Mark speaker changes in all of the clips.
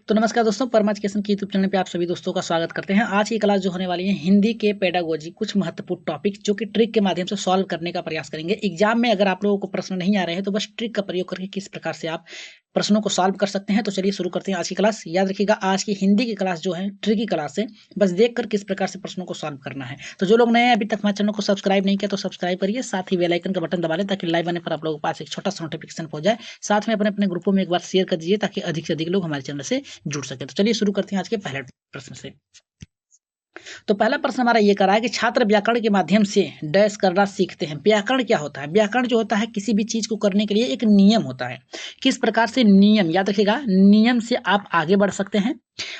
Speaker 1: तो नमस्कार दोस्तों, परमा एजुकेशन की यूट्यूब चैनल पे आप सभी दोस्तों का स्वागत करते हैं। आज की क्लास जो होने वाली है हिंदी के पेडागोजी, कुछ महत्वपूर्ण टॉपिक जो कि ट्रिक के माध्यम से सॉल्व करने का प्रयास करेंगे। एग्जाम में अगर आप लोगों को प्रश्न नहीं आ रहे हैं तो बस ट्रिक का प्रयोग करके किस प्रकार से आप प्रश्नों को सॉल्व कर सकते हैं। तो चलिए शुरू करते हैं आज की क्लास। याद रखिएगा, आज की हिंदी की क्लास जो है ट्रिकी क्लास है, बस देखकर किस प्रकार से प्रश्नों को सॉल्व करना है। तो जो लोग नए हैं, अभी तक हमारे चैनल को सब्सक्राइब नहीं किया तो सब्सक्राइब करिए, साथ ही बेल आइकन का बटन दबा लें ताकि लाइव आने पर आप लोगों के पास एक छोटा सा नोटिफिकेशन पहुंच जाए। साथ में अपने अपने ग्रुपों में एक बार शेयर कर दीजिए ताकि अधिक से अधिक लोग हमारे चैनल से जुड़ सके। तो चलिए शुरू करते हैं आज के पहले प्रश्न से। तो पहला प्रश्न हमारा ये करा है कि छात्र व्याकरण के माध्यम से डैश करना सीखते हैं। व्याकरण क्या होता है? व्याकरण जो होता है किसी भी चीज को करने के लिए एक नियम होता है। किस प्रकार से नियम, याद रखिएगा, नियम से आप आगे बढ़ सकते हैं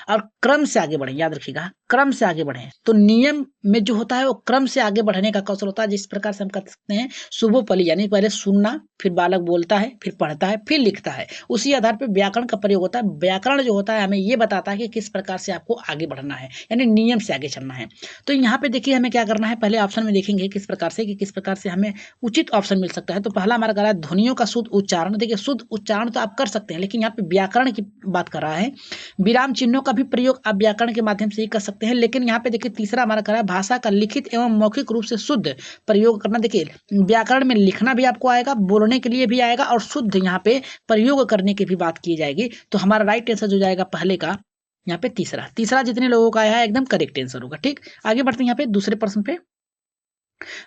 Speaker 1: और क्रम से आगे बढ़ें। याद रखिएगा, क्रम से आगे बढ़ें। तो नियम में जो होता है वो क्रम से आगे बढ़ने का कौशल होता है। जिस प्रकार से हम कर सकते हैं शुभोपली, यानी पहले सुनना, फिर बालक बोलता है, फिर पढ़ता है, फिर लिखता है, उसी आधार पर व्याकरण का प्रयोग होता है। व्याकरण जो होता है हमें ये बताता है कि किस प्रकार से आपको आगे बढ़ना है, यानी नियम से आगे चलना है। तो यहाँ पे देखिए हमें क्या करना है, पहले ऑप्शन में देखेंगे किस प्रकार से कि किस प्रकार से हमें उचित ऑप्शन मिल सकता है। तो पहला हमारा कर रहा है ध्वनियों का शुद्ध उच्चारण। देखिए शुद्ध उच्चारण तो आप कर सकते हैं, लेकिन यहाँ पे व्याकरण की बात कर रहा है। विराम चिन्हों का भी प्रयोग आप व्याकरण के माध्यम से ही कर सकते हैं, लेकिन यहाँ पे देखिए तीसरा हमारा कर रहा है भाषा का लिखित एवं मौखिक रूप से शुद्ध प्रयोग करना। देखिए व्याकरण में लिखना भी आपको आएगा, बोलने के लिए भी आएगा और शुद्ध यहाँ पे प्रयोग करने की भी बात की जाएगी। तो हमारा राइट आंसर जो जाएगा पहले का यहाँ पे तीसरा जितने लोगों का आया है एकदम करेक्ट आंसर होगा। ठीक, आगे बढ़ते हैं यहाँ पे दूसरे प्रश्न पे।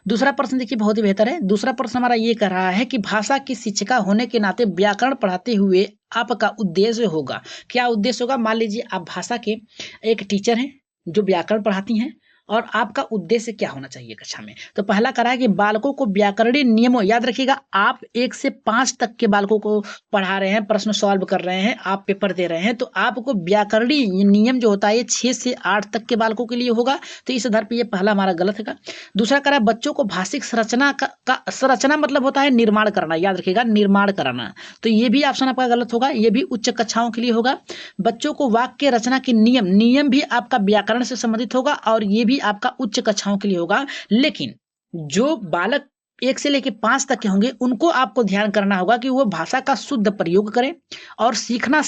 Speaker 1: दूसरा प्रश्न देखिए बहुत ही बेहतर है। दूसरा प्रश्न हमारा ये कर रहा है कि भाषा की शिक्षिका होने के नाते व्याकरण पढ़ाते हुए आपका उद्देश्य होगा। क्या उद्देश्य होगा? मान लीजिए आप भाषा के एक टीचर हैं जो व्याकरण पढ़ाती हैं, और आपका उद्देश्य क्या होना चाहिए कक्षा में? तो पहला करा है कि बालकों को व्याकरणीय नियमों, याद रखिएगा आप 1 से 5 तक के बालकों को पढ़ा रहे हैं, प्रश्न सॉल्व कर रहे हैं, आप पेपर दे रहे हैं, तो आपको व्याकरणीय नियम जो होता है ये 6 से 8 तक के बालकों के लिए होगा। तो इस आधार पर ये पहला हमारा गलत है। दूसरा करा बच्चों को भाषिक संरचना का संरचना मतलब होता है निर्माण करना। याद रखिएगा, निर्माण कराना। तो ये भी ऑप्शन आपका गलत होगा, ये भी उच्च कक्षाओं के लिए होगा। बच्चों को वाक्य रचना की नियम भी आपका व्याकरण से संबंधित होगा और ये भी आपका उच्च कक्षाओं के लिए होगा। लेकिन जो बालक 1 से लेकर 5 तक के होंगे उनको आपको ध्यान करना होगा कि वो भाषा का शुद्ध प्रयोग करें और सीखना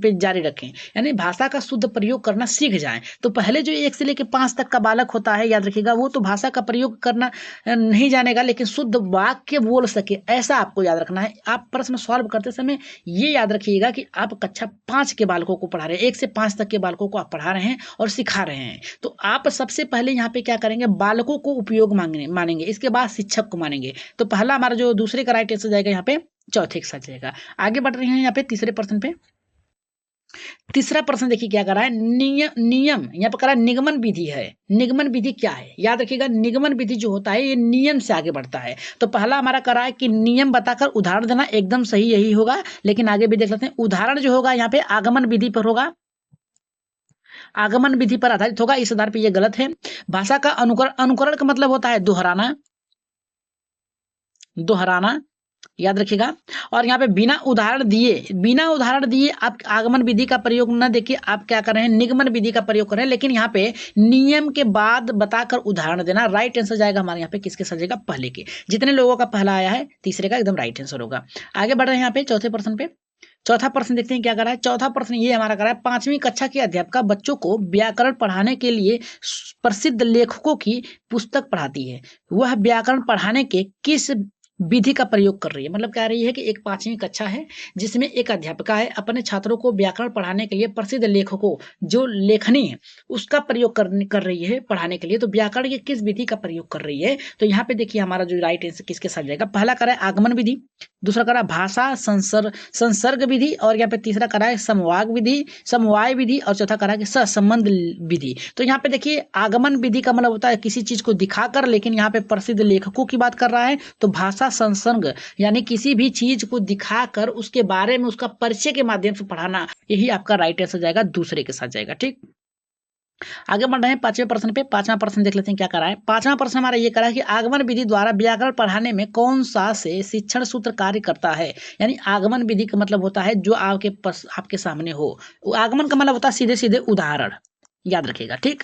Speaker 1: पे जारी रखें, यानी भाषा का शुद्ध प्रयोग करना सीख जाएं। तो पहले जो 1 से लेकर 5 तक का बालक होता है, याद रखिएगा, वो तो भाषा का प्रयोग करना नहीं जानेगा, लेकिन शुद्ध वाक्य बोल सके, ऐसा आपको याद रखना है। आप प्रश्न सॉल्व करते समय ये याद रखिएगा कि आप कक्षा 5 के बालकों को पढ़ा रहे हैं, 1 से 5 तक के बालकों को आप पढ़ा रहे हैं और सिखा रहे हैं। तो आप सबसे पहले यहाँ पे क्या करेंगे, बालकों को उपयोग मानेंगे, इसके बाद शिक्षक को मानेंगे। तो पहला हमारा जो दूसरे का राइट आंसर जाएगा यहाँ पे चौथे के साथ जाएगा। आगे बढ़ रहे हैं यहाँ पे तीसरे प्रश्न पे। तीसरा प्रश्न देखिए क्या कर रहा है, नियम यहाँ पर कर रहा है निगमन विधि है। निगमन विधि क्या है? याद रखिएगा, निगमन विधि जो होता है ये नियम से आगे बढ़ता है। तो पहला हमारा कर रहा है कि नियम बताकर उदाहरण देना, एकदम सही यही होगा, लेकिन आगे भी देख लेते हैं। उदाहरण जो होगा यहाँ पे आगमन विधि पर होगा, आगमन विधि पर आधारित होगा, इस आधार पर यह गलत है। भाषा का अनुकरण का मतलब होता है दोहराना, याद रखिएगा। और यहाँ पे बिना उदाहरण दिए आप आगमन विधि का प्रयोग न देखिए, आप क्या कर रहे हैं, निगमन विधि का प्रयोग कर रहे हैं। लेकिन यहाँ पे नियम के बाद बताकर उदाहरण देना, राइट आंसर जाएगा हमारे यहाँ पे किसके साथ जाएगा, पहले के। जितने लोगों का पहला आया है तीसरे का एकदम राइट आंसर होगा। आगे बढ़ रहे हैं यहाँ पे चौथे प्रश्न पे। चौथा प्रश्न देखते हैं क्या कर रहा है। चौथा प्रश्न ये हमारा कर रहा है, 5वीं कक्षा की अध्यापिका बच्चों को व्याकरण पढ़ाने के लिए प्रसिद्ध लेखकों की पुस्तक पढ़ाती है। वह व्याकरण पढ़ाने के किस विधि का प्रयोग कर रही है? मतलब कह रही है कि एक 5वीं कक्षा है जिसमें एक अध्यापिका है, अपने छात्रों को व्याकरण पढ़ाने के लिए प्रसिद्ध लेखकों जो लेखनी है उसका प्रयोग कर रही है पढ़ाने के लिए। तो व्याकरण की किस विधि का प्रयोग कर रही है? तो यहाँ पे देखिए हमारा जो राइट आंसर किसके साथ जाएगा, पहला करा है आगमन विधि, दूसरा करा भाषा संसर्ग विधि, और यहाँ पे तीसरा करा है समवाय विधि, और चौथा करा है सहसंबंध विधि। तो यहाँ पे देखिए आगमन विधि का मतलब होता है किसी चीज को दिखाकर, लेकिन यहाँ पे प्रसिद्ध लेखकों की बात कर रहा है। तो भाषा संसर्ग यानी किसी भी चीज को दिखाकर उसके बारे में उसका परिचय के माध्यम से पढ़ाना, यही आपका राइट आंसर जाएगा, दूसरे के साथ जाएगा। ठीक, आगे बढ़ रहे हैं 5वें प्रश्न पे। 5वां प्रश्न देख लेते हैं क्या करा है। 5वां प्रश्न हमारा ये करा है कि आगमन विधि द्वारा व्याकरण पढ़ाने में कौन सा से शिक्षण सूत्र कार्य करता है? यानी आगमन विधि का मतलब होता है जो आपके सामने हो। आगमन का मतलब होता है सीधे सीधे उदाहरण, याद रखिएगा। ठीक,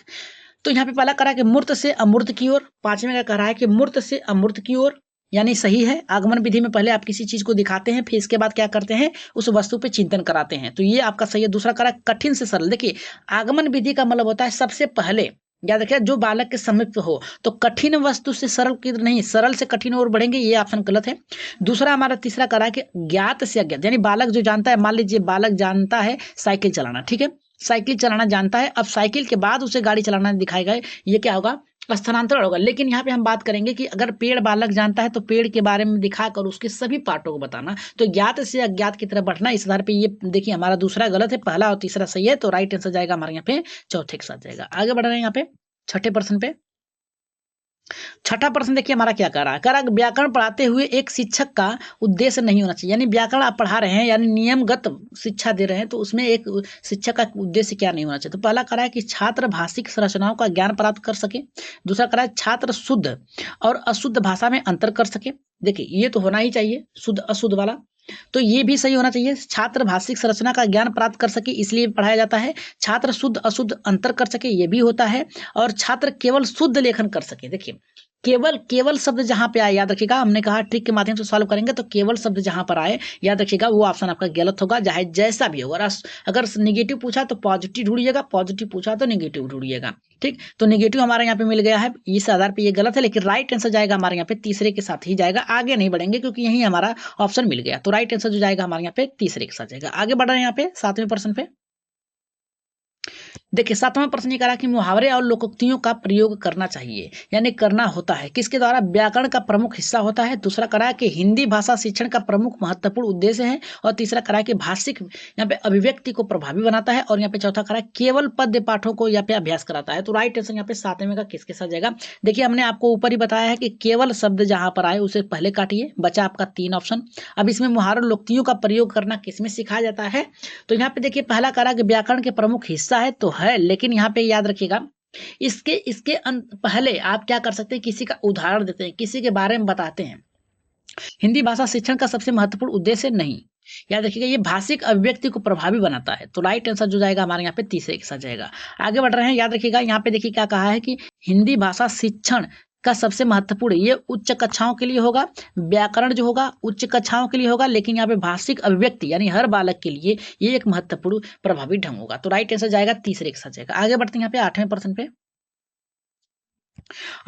Speaker 1: तो यहाँ पे पहला करा है कि मूर्त से अमूर्त की ओर, 5वें का करा है कि मूर्त से अमूर्त की ओर, यानी सही है। आगमन विधि में पहले आप किसी चीज को दिखाते हैं, फिर इसके बाद क्या करते हैं, उस वस्तु पे चिंतन कराते हैं, तो ये आपका सही है। दूसरा करा कठिन से सरल। देखिए आगमन विधि का मतलब होता है सबसे पहले, याद रखिए, जो बालक के समीप हो, तो कठिन वस्तु से सरल की नहीं, सरल से कठिन और बढ़ेंगे, ये ऑप्शन गलत है। दूसरा हमारा तीसरा करा कि ज्ञात से अज्ञात, यानी बालक जो जानता है, मान लीजिए बालक जानता है साइकिल चलाना, ठीक है, साइकिल चलाना जानता है, अब साइकिल के बाद उसे गाड़ी चलाना दिखाएगा, ये क्या होगा, स्थानांतरण होगा। लेकिन यहाँ पे हम बात करेंगे कि अगर पेड़ बालक जानता है तो पेड़ के बारे में दिखाकर उसके सभी पार्टों को बताना, तो ज्ञात से अज्ञात की तरफ बढ़ना, इस आधार पे ये देखिए हमारा दूसरा गलत है, पहला और तीसरा सही है, तो राइट आंसर जाएगा हमारे यहाँ पे चौथे के साथ जाएगा। आगे बढ़ रहे हैं यहाँ पे छठे प्रश्न पे। छठा प्रश्न देखिए हमारा क्या कर रहा है, व्याकरण पढ़ाते हुए एक शिक्षक का उद्देश्य नहीं होना चाहिए, यानी व्याकरण आप पढ़ा रहे हैं, यानी नियमगत शिक्षा दे रहे हैं, तो उसमें एक शिक्षक का उद्देश्य क्या नहीं होना चाहिए। तो पहला करा है कि छात्र भाषिक संरचनाओं का ज्ञान प्राप्त कर सके। दूसरा करा है छात्र शुद्ध और अशुद्ध भाषा में अंतर कर सके। देखिए ये तो होना ही चाहिए शुद्ध अशुद्ध वाला, तो ये भी सही होना चाहिए। छात्र भाषिक संरचना का ज्ञान प्राप्त कर सके इसलिए पढ़ाया जाता है। छात्र शुद्ध अशुद्ध अंतर कर सके ये भी होता है, और छात्र केवल शुद्ध लेखन कर सके। देखिए केवल केवल शब्द जहां पे आए, याद रखिएगा, हमने कहा ट्रिक के माध्यम से सॉल्व करेंगे, तो केवल शब्द जहां पर आए, याद रखिएगा, वो ऑप्शन आपका गलत होगा, चाहे जैसा भी होगा। अगर निगेटिव पूछा तो पॉजिटिव ढूंढिएगा, पॉजिटिव पूछा तो निगेटिव ढूंढिएगा, ठीक। तो निगेटिव हमारे यहाँ पे मिल गया है, इस आधार पे ये गलत है, लेकिन राइट आंसर जाएगा हमारे यहाँ पे तीसरे के साथ ही जाएगा, आगे नहीं बढ़ेंगे क्योंकि यही हमारा ऑप्शन मिल गया। तो राइट आंसर जो जाएगा हमारे यहाँ पे तीसरे के साथ जाएगा। आगे बढ़ रहे हैं यहाँ पे सातवें प्रश्न पे। देखिए सातवां प्रश्न ये कहा कि मुहावरे और लोकोक्तियों का प्रयोग करना चाहिए, यानी करना होता है, किसके द्वारा, व्याकरण का प्रमुख हिस्सा होता है। दूसरा करा कि हिंदी भाषा शिक्षण का प्रमुख महत्वपूर्ण उद्देश्य है, और तीसरा करा कि भाषिक यहाँ पे अभिव्यक्ति को प्रभावी बनाता है, और यहाँ पे चौथा करा केवल पद्य पाठों को यहाँ पे अभ्यास कराता है। तो राइट आंसर यहाँ पे सातवें का किसके साथ जाएगा। देखिए हमने आपको ऊपर ही बताया है कि केवल शब्द जहां पर आए उसे पहले काटिए, बचा आपका 3 ऑप्शन। अब इसमें मुहावरे लोकोक्तियों का प्रयोग करना किसमें सिखाया जाता है, तो यहाँ पे देखिए पहला करा कि व्याकरण के प्रमुख हिस्सा है, तो है, लेकिन यहाँ पे याद रखिएगा इसके इसके पहले आप क्या कर सकते हैं, किसी का उदाहरण देते हैं, किसी के बारे में बताते हैं। हिंदी भाषा शिक्षण का सबसे महत्वपूर्ण उद्देश्य नहीं, याद रखिएगा, ये भाषिक अभिव्यक्ति को प्रभावी बनाता है। तो राइट आंसर जो जाएगा हमारे यहाँ पे तीसरे के साथ जाएगा। आगे बढ़ रहे हैं, याद रखिएगा, यहाँ पे देखिए क्या कहा है कि हिंदी भाषा शिक्षण का सबसे महत्वपूर्ण, ये उच्च कक्षाओं के लिए होगा, व्याकरण जो होगा उच्च कक्षाओं के लिए होगा, लेकिन यहाँ पे भाषिक अभिव्यक्ति यानी हर बालक के लिए ये एक महत्वपूर्ण प्रभावी ढंग होगा। तो राइट आंसर जाएगा तीसरे के साथ जाएगा। आगे बढ़ते हैं यहाँ पे आठवें प्रश्न पे।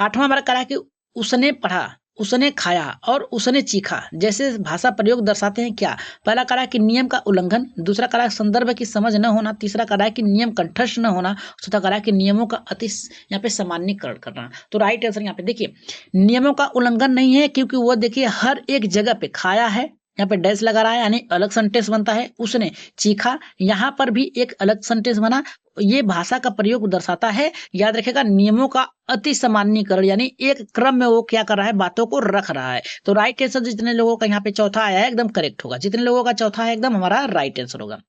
Speaker 1: आठवां हमारा करा कि उसने पढ़ा, उसने खाया और उसने चीखा जैसे भाषा प्रयोग दर्शाते हैं क्या। पहला करा कि नियम का उल्लंघन, दूसरा करा संदर्भ की समझ न होना, तीसरा करा कि नियम कंठस्थ न होना, चौथा करा कि नियमों का अति यहाँ पे सामान्यीकरण करना। तो राइट आंसर यहाँ पे देखिए नियमों का उल्लंघन नहीं है, क्योंकि वो देखिए हर एक जगह पे खाया है, यहाँ पे डैश लगा रहा है, यानी अलग सेंटेंस बनता है। उसने चीखा, यहाँ पर भी एक अलग सेंटेंस बना, ये भाषा का प्रयोग दर्शाता है। याद रखेगा नियमों का अति सामान्यीकरण, यानी एक क्रम में वो क्या कर रहा है, बातों को रख रहा है। तो राइट आंसर जितने लोगों का यहाँ पे चौथा आया है एकदम करेक्ट होगा, जितने लोगों का चौथा है एकदम हमारा राइट आंसर होगा।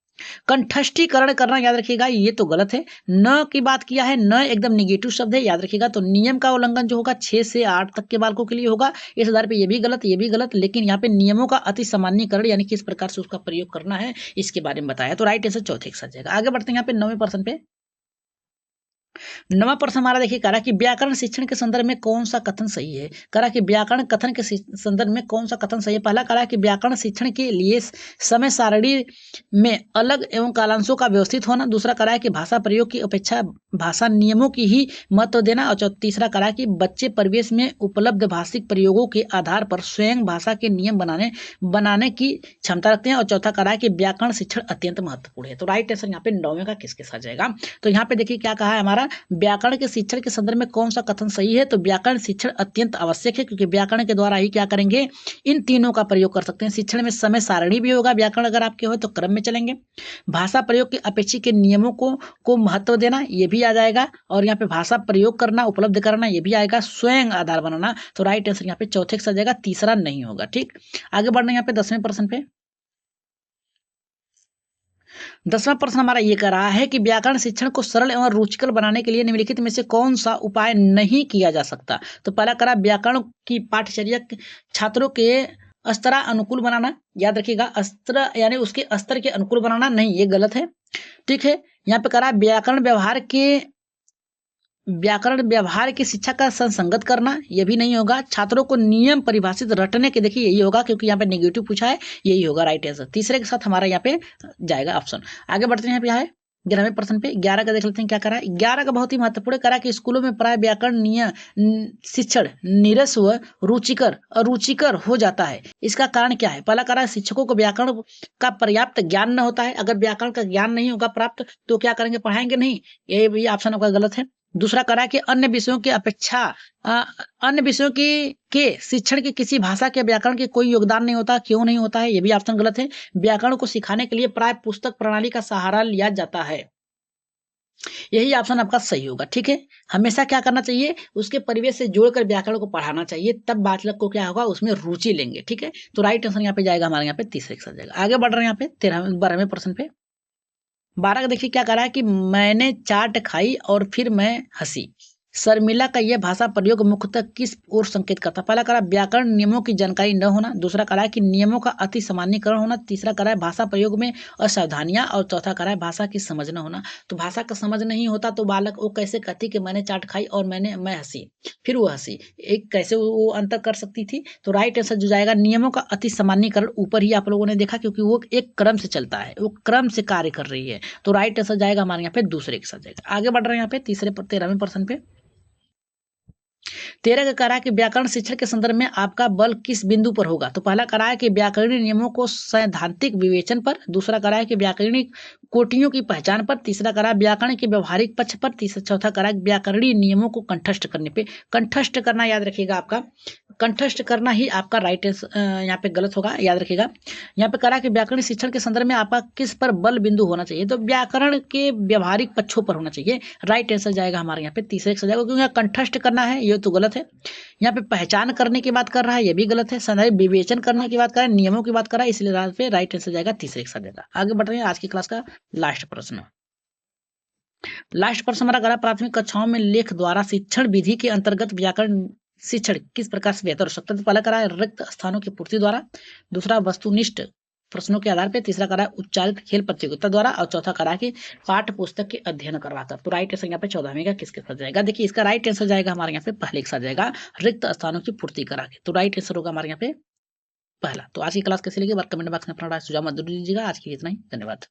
Speaker 1: कंठस्थीकरण करना, याद रखिएगा ये तो गलत है, न की बात किया है, न एकदम निगेटिव शब्द है, याद रखिएगा। तो नियम का उल्लंघन जो होगा 6 से 8 तक के बालकों के लिए होगा, इस आधार पे ये भी गलत, ये भी गलत, लेकिन यहाँ पे नियमों का अति सामान्यीकरण यानी किस प्रकार से उसका प्रयोग करना है इसके बारे में बताया। तो राइट आंसर चौथे के साथ जाएगा। आगे बढ़ते हैं यहाँ पे 9वें प्रश्न पे। नवा प्रश्न हमारा देखिए करा कि व्याकरण शिक्षण के संदर्भ में कौन सा कथन सही है। करा कि व्याकरण कथन के संदर्भ में कौन सा कथन सही है। पहला करा कि व्याकरण शिक्षण के लिए समय सारणी में अलग एवं कालांशों का व्यवस्थित होना। दूसरा करा कि भाषा प्रयोग की अपेक्षा भाषा नियमों की ही महत्व देना। और तीसरा करा कि बच्चे परिवेश में उपलब्ध भाषिक प्रयोगों के आधार पर स्वयं भाषा के नियम बनाने की क्षमता रखते हैं। और चौथा करा कि व्याकरण शिक्षण अत्यंत महत्वपूर्ण है। तो राइट आंसर यहाँ पे 9वें का किसके साथ जाएगा। तो यहाँ पे देखिए क्या कहा है हमारा, व्याकरण के शिक्षण के संदर्भ में कौन सा कथन सही है। तो व्याकरण शिक्षण अत्यंत आवश्यक है, क्योंकि व्याकरण के द्वारा ही क्या करेंगे, इन तीनों का प्रयोग कर सकते हैं। शिक्षण में समय सारणी भी होगा, व्याकरण अगर आपके हो तो क्रम में चलेंगे। भाषा प्रयोग के अपेक्षित के नियमों को महत्व देना, ये भी आ जाएगा। और यहाँ पे भाषा प्रयोग करना, उपलब्ध कराना, ये भी आएगा। स्वयं आधार बनाना, तो राइट आंसर यहाँ पे चौथे के साथ जाएगा, तीसरा नहीं होगा। ठीक, आगे बढ़ना यहाँ पे 10वें प्रश्न पे। 10वां प्रश्न हमारा ये कर रहा है कि व्याकरण शिक्षण को सरल एवं रुचिकर बनाने के लिए निम्नलिखित में से कौन सा उपाय नहीं किया जा सकता। तो पहला करा व्याकरण की पाठ्यचर्या छात्रों के स्तर अनुकूल बनाना। याद रखिएगा अस्त्र यानी उसके स्तर के अनुकूल बनाना, नहीं ये गलत है। ठीक है, यहाँ पे करा व्याकरण व्यवहार के व्याकरण व्यवहार की शिक्षा का संगत करना, ये भी नहीं होगा। छात्रों को नियम परिभाषित रटने के, देखिए यही होगा क्योंकि यहाँ पे नेगेटिव पूछा है, यही होगा राइट आंसर। तीसरे के साथ हमारा यहाँ पे जाएगा ऑप्शन। आगे बढ़ते हैं, यहाँ है 11वें प्रश्न पे। 11 का देख लेते हैं क्या करा है। 11 का बहुत ही महत्वपूर्ण करा कि स्कूलों में प्राय व्याकरण नियम शिक्षण नीरस व रुचिकर अरुचिकर हो जाता है। इसका कारण क्या है? पहला करा शिक्षकों को व्याकरण का पर्याप्त ज्ञान न होता है। अगर व्याकरण का ज्ञान नहीं होगा प्राप्त तो क्या करेंगे? पढ़ाएंगे नहीं। ये भी ऑप्शन आपका गलत है। दूसरा करा कि अन्य विषयों की अपेक्षा अन्य विषयों की के शिक्षण की किसी भाषा के व्याकरण के कोई योगदान नहीं होता। क्यों नहीं होता है? ये भी ऑप्शन गलत है। व्याकरण को सिखाने के लिए प्राय पुस्तक प्रणाली का सहारा लिया जाता है। यही ऑप्शन आपका सही होगा। ठीक है, हमेशा क्या करना चाहिए? उसके परिवेश से जोड़कर व्याकरण को पढ़ाना चाहिए, तब बालक को क्या होगा? उसमें रुचि लेंगे। ठीक है, तो राइट आंसर यहाँ पे जाएगा हमारे यहाँ पे तीसरे के साथ जाएगा। आगे बढ़ रहे हैं यहाँ पे 12वें प्रश्न पे। 12 का देखिए क्या कह रहा है कि मैंने चाट खाई और फिर मैं हंसी। शर्मिला का यह भाषा प्रयोग मुख्यतः किस ओर संकेत करता है? पहला कह रहा है व्याकरण नियमों की जानकारी न होना। दूसरा कह रहा है कि नियमों का अति सामान्यकरण होना। तीसरा कह रहा है भाषा प्रयोग में असावधानियां। और चौथा कह रहा है भाषा की समझ न होना। तो भाषा का समझ नहीं होता तो बालक वो कैसे कहती कि मैंने चाट खाई और मैं हंसी, फिर वो हंसी, एक कैसे वो अंतर कर सकती थी? तो राइट आंसर जो जाएगा नियमों का अति सामान्यकरण, ऊपर ही आप लोगों ने देखा क्योंकि वो एक क्रम से चलता है, वो क्रम से कार्य कर रही है। तो राइट आंसर जाएगा हमारे यहाँ पे दूसरे के साथ जाएगा। आगे बढ़ रहे हैं यहाँ पे 13वें प्रश्न पे। 13 का कह रहा है कि व्याकरण शिक्षण के संदर्भ में आपका बल किस बिंदु पर होगा? तो पहला कह रहा है कि व्याकरणिक नियमों को सैद्धांतिक विवेचन पर। दूसरा कह रहा है कि व्याकरणिक कोटियों की पहचान पर। तीसरा कह रहा है व्याकरण के व्यवहारिक पक्ष पर। चौथा कह रहा है व्याकरणीय नियमों को कंठस्थ करने पे। कंठस्थ करना याद रखिएगा, आपका कंठस्थ करना ही आपका राइट यहाँ पे गलत होगा, याद रखिएगा। यहाँ पे कह रहा है कि व्याकरण शिक्षण के संदर्भ में आपका किस पर बल बिंदु होना चाहिए? तो व्याकरण के व्यवहारिक पक्षों पर होना चाहिए। राइट आंसर जाएगा हमारे यहाँ पे तीसरे से जाएगा, क्योंकि यहाँ कंठस्थ करना है ये तो गलत है। यहाँ पे पहचान करने की बात कर रहा है, ये भी गलत है। संदर्भ विवेचन करने की बात कर रहा है, नियमों की बात कर रहा है, इसलिए पे राइट आंसर जाएगा तीसरे के साथ जाएगा। आगे बढ़ रहे हैं आज की क्लास का लास्ट प्रश्न। लास्ट प्रश्न हमारा करा प्राथमिक कक्षाओं में लेख द्वारा शिक्षण विधि के अंतर्गत व्याकरण शिक्षण किस प्रकार से बेहतर हो सकता है? तो पहला करा है रिक्त स्थानों की पूर्ति द्वारा। दूसरा वस्तुनिष्ठ प्रश्नों के आधार पर। तीसरा करा है उच्चारित खेल प्रतियोगिता द्वारा। और चौथा करा कि पाठ्य पुस्तक के अध्ययन करवाकर। तो राइट आंसर यहाँ पे 14वें का किसके साथ जाएगा? देखिए इसका राइट आंसर जाएगा हमारे यहाँ पे पहले के साथ जाएगा, रिक्त स्थानों की पूर्ति करा के। तो राइट आंसर होगा हमारे यहाँ पे पहला। तो आज की क्लास कैसी लगी? कमेंट बॉक्स में अपना सुझाव मत दीजिएगा। आज के लिए इतना ही, धन्यवाद।